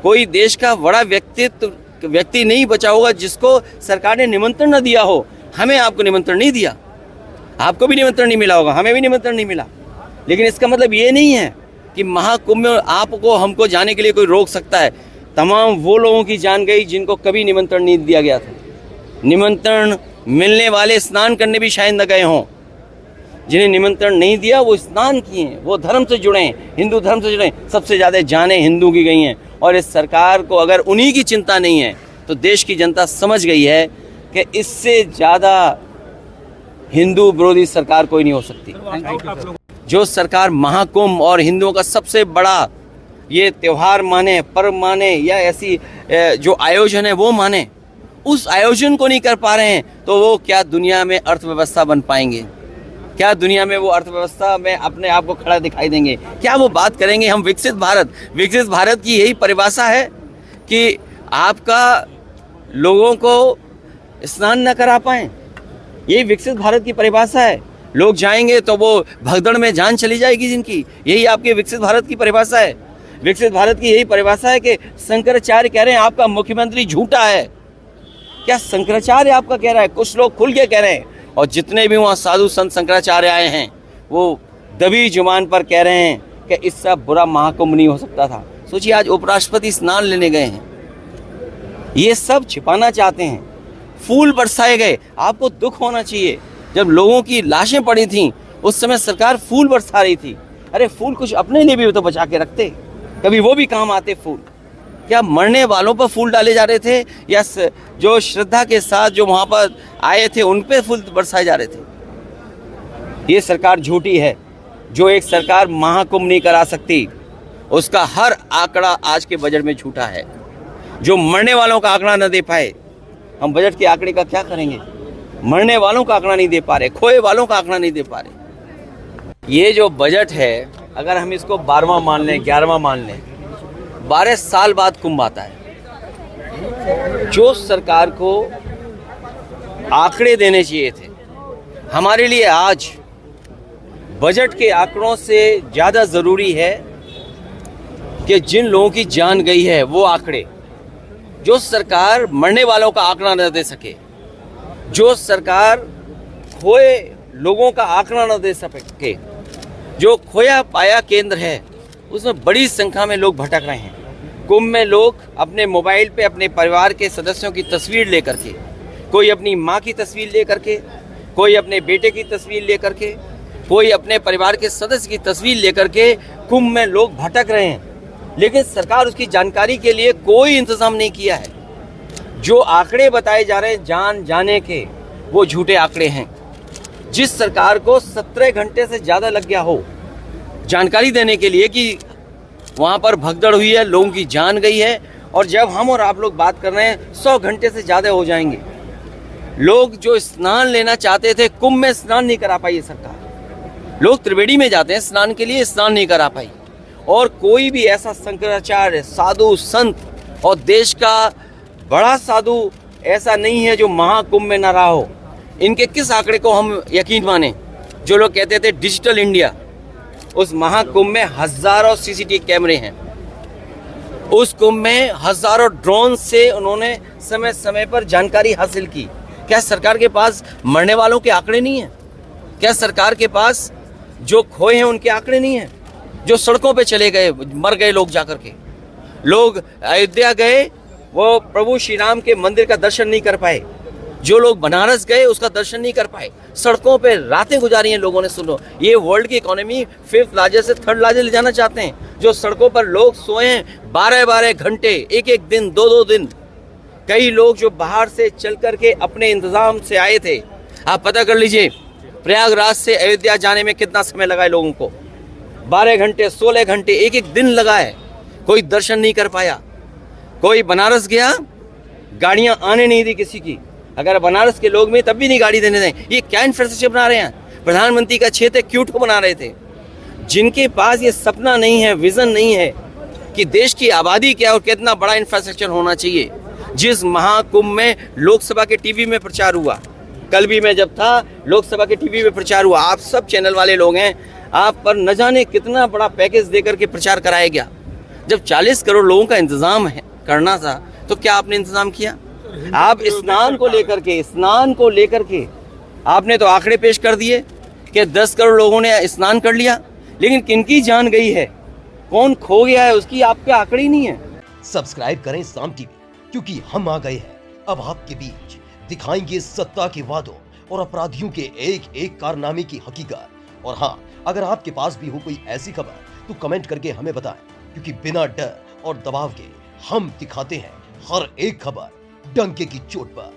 कोई देश का बड़ा व्यक्ति नहीं बचा होगा जिसको सरकार ने निमंत्रण न दिया हो। हमें आपको निमंत्रण नहीं दिया, आपको भी निमंत्रण नहीं मिला होगा, हमें भी निमंत्रण नहीं मिला। लेकिन इसका मतलब ये नहीं है कि महाकुंभ में आपको हमको जाने के लिए कोई रोक सकता है। तमाम वो लोगों की जान गई जिनको कभी निमंत्रण नहीं दिया गया था। निमंत्रण मिलने वाले स्नान करने भी शायद न गए हों। जिन्हें निमंत्रण नहीं दिया वो स्नान किए हैं, वो धर्म से जुड़े हैं, हिंदू धर्म से जुड़े हैं। सबसे ज़्यादा जानें हिंदू की गई हैं। और इस सरकार को अगर उन्हीं की चिंता नहीं है तो देश की जनता समझ गई है कि इससे ज़्यादा हिंदू विरोधी सरकार कोई नहीं हो सकती। जो सरकार महाकुंभ और हिंदुओं का सबसे बड़ा ये त्यौहार माने, पर्व माने या ऐसी जो आयोजन है वो माने, उस आयोजन को नहीं कर पा रहे हैं तो वो क्या दुनिया में अर्थव्यवस्था बन पाएंगे? क्या दुनिया में वो अर्थव्यवस्था में अपने आप को खड़ा दिखाई देंगे? क्या वो बात करेंगे हम विकसित भारत की यही परिभाषा है कि आपका लोगों को स्नान न करा पाएं? यही विकसित भारत की परिभाषा है। लोग जाएंगे तो वो भगदड़ में जान चली जाएगी जिनकी, यही आपके विकसित भारत की परिभाषा है। विकसित भारत की यही परिभाषा है कि शंकराचार्य कह रहे हैं आपका मुख्यमंत्री झूठा है। क्या शंकराचार्य आपका कह रहा है? कुछ लोग खुल के कह रहे हैं। और जितने भी वहाँ साधु संत शंकराचार्य आए हैं वो दबी जुबान पर कह रहे हैं कि इससे बुरा महाकुंभ नहीं हो सकता था। सोचिए, आज उपराष्ट्रपति स्नान लेने गए हैं, ये सब छिपाना चाहते हैं। फूल बरसाए गए, आपको दुख होना चाहिए। जब लोगों की लाशें पड़ी थीं उस समय सरकार फूल बरसा रही थी। अरे फूल कुछ अपने लिए भी तो बचा के रखते, कभी वो भी काम आते फूल। क्या मरने वालों पर फूल डाले जा रहे थे या जो श्रद्धा के साथ जो वहाँ पर आए थे उन पे फूल बरसाए जा रहे थे? ये सरकार झूठी है। जो एक सरकार महाकुंभ नहीं करा सकती उसका हर आंकड़ा आज के बजट में झूठा है। जो मरने वालों का आंकड़ा न दे पाए, हम बजट के आंकड़े का क्या करेंगे? मरने वालों का आंकड़ा नहीं दे पा रहे, खोए वालों का आंकड़ा नहीं दे पा रहे। ये जो बजट है अगर हम इसको 12वां मान लें, 11वां मान लें, 12 साल बाद कुंभ आता है। जो सरकार को आंकड़े देने चाहिए थे, हमारे लिए आज बजट के आंकड़ों से ज़्यादा ज़रूरी है कि जिन लोगों की जान गई है वो आंकड़े। जो सरकार मरने वालों का आंकड़ा न दे सके, जो सरकार खोए लोगों का आंकड़ा न दे सके, जो खोया पाया केंद्र है उसमें बड़ी संख्या में लोग भटक रहे हैं। कुंभ में लोग अपने मोबाइल पे अपने परिवार के सदस्यों की तस्वीर लेकर के, कोई अपनी माँ की तस्वीर लेकर के, कोई अपने बेटे की तस्वीर लेकर के, कोई अपने परिवार के सदस्य की तस्वीर लेकर के कुंभ में लोग भटक रहे हैं। लेकिन सरकार उसकी जानकारी के लिए कोई इंतजाम नहीं किया है। जो आंकड़े बताए जा रहे हैं जान जाने के, वो झूठे आंकड़े हैं। जिस सरकार को 17 घंटे से ज़्यादा लग गया हो जानकारी देने के लिए कि वहाँ पर भगदड़ हुई है, लोगों की जान गई है, और जब हम और आप लोग बात कर रहे हैं 100 घंटे से ज़्यादा हो जाएंगे। लोग जो स्नान लेना चाहते थे कुंभ में स्नान नहीं करा पाई सरकार। लोग त्रिवेणी में जाते हैं स्नान के लिए, स्नान नहीं करा पाई। और कोई भी ऐसा शंकराचार्य साधु संत और देश का बड़ा साधु ऐसा नहीं है जो महाकुंभ में ना रहा हो। इनके किस आंकड़े को हम यकीन माने? जो लोग कहते थे डिजिटल इंडिया, उस महाकुंभ में हजारों सीसीटीवी कैमरे हैं। उस कुंभ में हजारों ड्रोन से उन्होंने समय समय पर जानकारी हासिल की। क्या सरकार के पास मरने वालों के आंकड़े नहीं हैं? क्या सरकार के पास जो खोए हैं उनके आंकड़े नहीं हैं? जो सड़कों पे चले गए, मर गए लोग जाकर के, लोग अयोध्या गए वो प्रभु श्री राम के मंदिर का दर्शन नहीं कर पाए, जो लोग बनारस गए उसका दर्शन नहीं कर पाए, सड़कों पे रातें गुजारी हैं लोगों ने। सुनो, ये वर्ल्ड की इकोनॉमी 5th लार्जेस्ट से 3rd लार्जेस्ट ले जाना चाहते हैं। जो सड़कों पर लोग सोए हैं 12-12 घंटे, एक दिन, 2-2 दिन। कई लोग जो बाहर से चल करके अपने इंतजाम से आए थे, आप पता कर लीजिए प्रयागराज से अयोध्या जाने में कितना समय लगा है लोगों को। 12 घंटे, 16 घंटे, एक दिन लगा है। कोई दर्शन नहीं कर पाया। कोई बनारस गया, गाड़ियां आने नहीं दी किसी की। अगर बनारस के लोग में तब भी नहीं गाड़ी देने दें। ये क्या इंफ्रास्ट्रक्चर बना रहे हैं? प्रधानमंत्री का क्षेत्र क्यूट को बना रहे थे। जिनके पास ये सपना नहीं है, विजन नहीं है कि देश की आबादी क्या और कितना बड़ा इंफ्रास्ट्रक्चर होना चाहिए। जिस महाकुंभ में लोकसभा के टीवी में प्रचार हुआ, कल भी मैं जब था लोकसभा के टीवी में प्रचार हुआ, आप सब चैनल वाले लोग हैं, आप पर न जाने कितना बड़ा पैकेज देकर के प्रचार कराया गया। जब 40 करोड़ लोगों का इंतजाम करना था तो क्या आपने इंतजाम किया? आप स्नान को लेकर के आपने तो आंकड़े पेश कर दिए कि 10 करोड़ लोगों ने स्नान कर लिया, लेकिन किनकी जान गई है, कौन खो गया है, उसकी आपके आंकड़े ही नहीं है। सब्सक्राइब करें साम टीवी, क्योंकि हम आ गए हैं अब आपके बीच, दिखाएंगे सत्ता के वादों और अपराधियों के एक एक कारनामे की हकीकत। और हाँ, अगर आपके पास भी हो कोई ऐसी खबर तो कमेंट करके हमें बताएं, क्योंकि बिना डर और दबाव के हम दिखाते हैं हर एक खबर डंके की चोट पर।